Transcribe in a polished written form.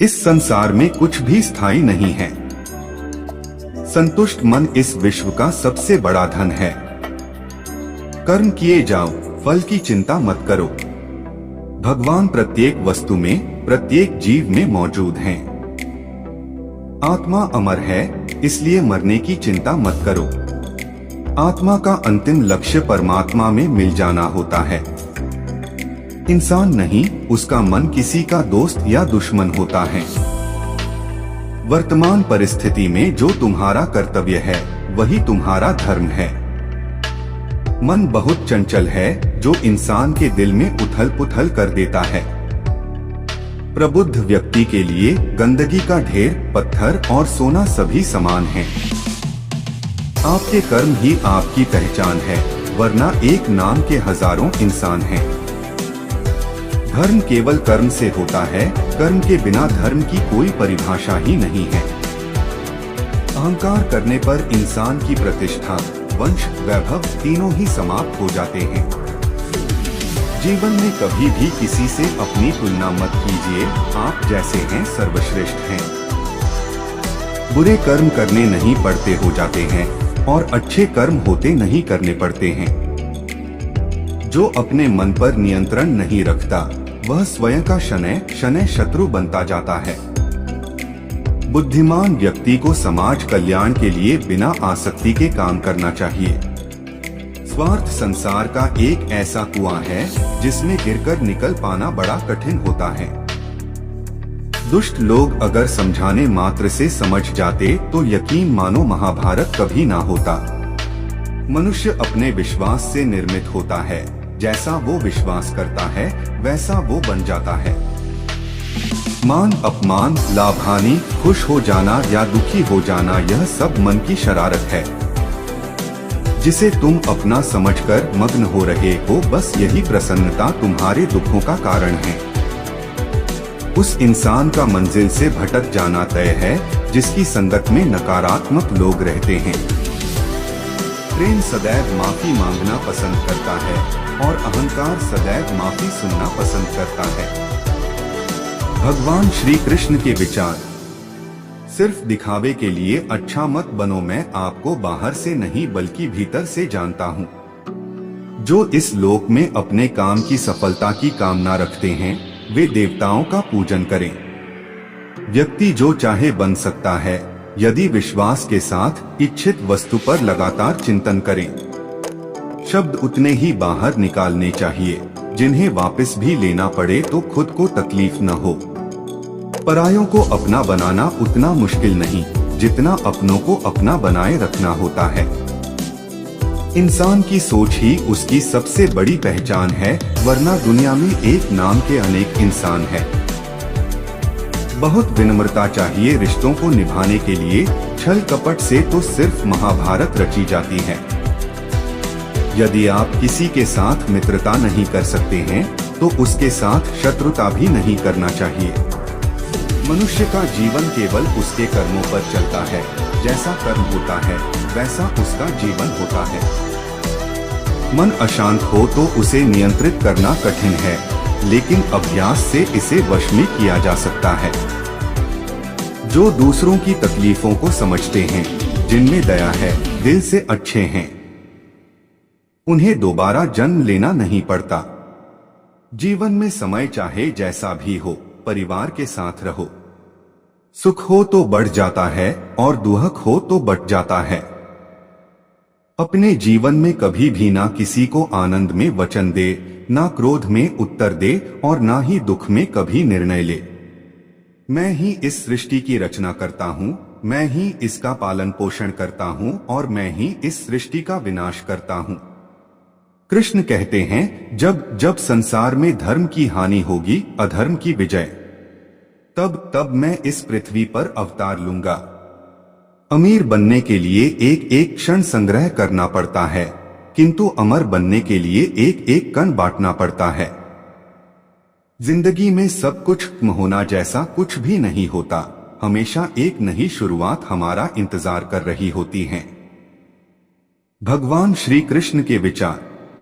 इस संसार में कुछ भी स्थायी नहीं है। संतुष्ट मन इस विश्व का सबसे बड़ा धन है। कर्म किए जाओ, फल की चिंता मत करो। भगवान प्रत्येक वस्तु में, प्रत्येक जीव में मौजूद हैं। आत्मा अमर है, इसलिए मरने की चिंता मत करो। आत्मा का अंतिम लक्ष्य परमात्मा में मिल जाना होता है। इंसान नहीं, उसका मन किसी का दोस्त या दुश्मन होता है। वर्तमान परिस्थिति में जो तुम्हारा कर्तव्य है वही तुम्हारा धर्म है। मन बहुत चंचल है, जो इंसान के दिल में उथल पुथल कर देता है। प्रबुद्ध व्यक्ति के लिए गंदगी का ढेर, पत्थर और सोना सभी समान हैं। आपके कर्म ही आपकी पहचान है, वरना एक नाम के हजारों इंसान हैं। धर्म केवल कर्म से होता है, कर्म के बिना धर्म की कोई परिभाषा ही नहीं है। अहंकार करने पर इंसान की प्रतिष्ठा, वंश, वैभव तीनों ही समाप्त हो जाते हैं। जीवन में कभी भी किसी से अपनी तुलना मत कीजिए, आप जैसे हैं सर्वश्रेष्ठ हैं। बुरे कर्म करने नहीं पड़ते हो जाते हैं और अच्छे कर्म होते नहीं करने पड़ते हैं। जो अपने मन पर नियंत्रण नहीं रखता, वह स्वयं का शनैः शनैः शत्रु बनता जाता है। बुद्धिमान व्यक्ति को समाज कल्याण के लिए बिना आसक्ति के काम करना चाहिए। स्वार्थ संसार का एक ऐसा कुआं है जिसमें गिरकर निकल पाना बड़ा कठिन होता है। दुष्ट लोग अगर समझाने मात्र से समझ जाते तो यकीन मानो महाभारत कभी ना होता। मनुष्य अपने विश्वास से निर्मित होता है, जैसा वो विश्वास करता है वैसा वो बन जाता है। मान अपमान, लाभ हानि, खुश हो जाना या दुखी हो जाना, यह सब मन की शरारत है जिसे तुम अपना समझकर मग्न हो रहे हो। बस यही प्रसन्नता तुम्हारे दुखों का कारण है। उस इंसान का मंजिल से भटक जाना तय है जिसकी संगत में नकारात्मक लोग रहते हैं। प्रेम सदैव माफी मांगना पसंद करता है और अहंकार सदैव माफी सुनना पसंद करता है। भगवान श्री कृष्ण के विचार, सिर्फ दिखावे के लिए अच्छा मत बनो, मैं आपको बाहर से नहीं बल्कि भीतर से जानता हूँ। जो इस लोक में अपने काम की सफलता की कामना रखते हैं वे देवताओं का पूजन करें। व्यक्ति जो चाहे बन सकता है यदि विश्वास के साथ इच्छित वस्तु पर लगातार चिंतन करें। शब्द उतने ही बाहर निकालने चाहिए जिन्हें वापस भी लेना पड़े तो खुद को तकलीफ न हो। परायों को अपना बनाना उतना मुश्किल नहीं जितना अपनों को अपना बनाए रखना होता है। इंसान की सोच ही उसकी सबसे बड़ी पहचान है, वरना दुनिया में एक नाम के अनेक इंसान हैं। बहुत विनम्रता चाहिए रिश्तों को निभाने के लिए, छल कपट से तो सिर्फ महाभारत रची जाती है। यदि आप किसी के साथ मित्रता नहीं कर सकते हैं तो उसके साथ शत्रुता भी नहीं करना चाहिए। मनुष्य का जीवन केवल उसके कर्मों पर चलता है, जैसा कर्म होता है वैसा उसका जीवन होता है। मन अशांत हो तो उसे नियंत्रित करना कठिन है, लेकिन अभ्यास से इसे वश में किया जा सकता है। जो दूसरों की तकलीफों को समझते हैं, जिनमें दया है, दिल से अच्छे हैं, उन्हें दोबारा जन्म लेना नहीं पड़ता। जीवन में समय चाहे जैसा भी हो, परिवार के साथ रहो। सुख हो तो बढ़ जाता है और दुख हो तो बट जाता है। अपने जीवन में कभी भी ना किसी को आनंद में वचन दे, ना क्रोध में उत्तर दे और ना ही दुख में कभी निर्णय ले। मैं ही इस सृष्टि की रचना करता हूँ, मैं ही इसका पालन पोषण करता हूँ और मैं ही इस सृष्टि का विनाश करता हूँ। कृष्ण कहते हैं, जब जब संसार में धर्म की हानि होगी, अधर्म की विजय, तब तब मैं इस पृथ्वी पर अवतार लूंगा। अमीर बनने के लिए एक एक क्षण संग्रह करना पड़ता है, किंतु अमर बनने के लिए एक एक कण बांटना पड़ता है। जिंदगी में सब कुछ खत्म होना जैसा कुछ भी नहीं होता, हमेशा एक नई शुरुआत हमारा इंतजार कर रही होती है। भगवान श्री कृष्ण के विचार,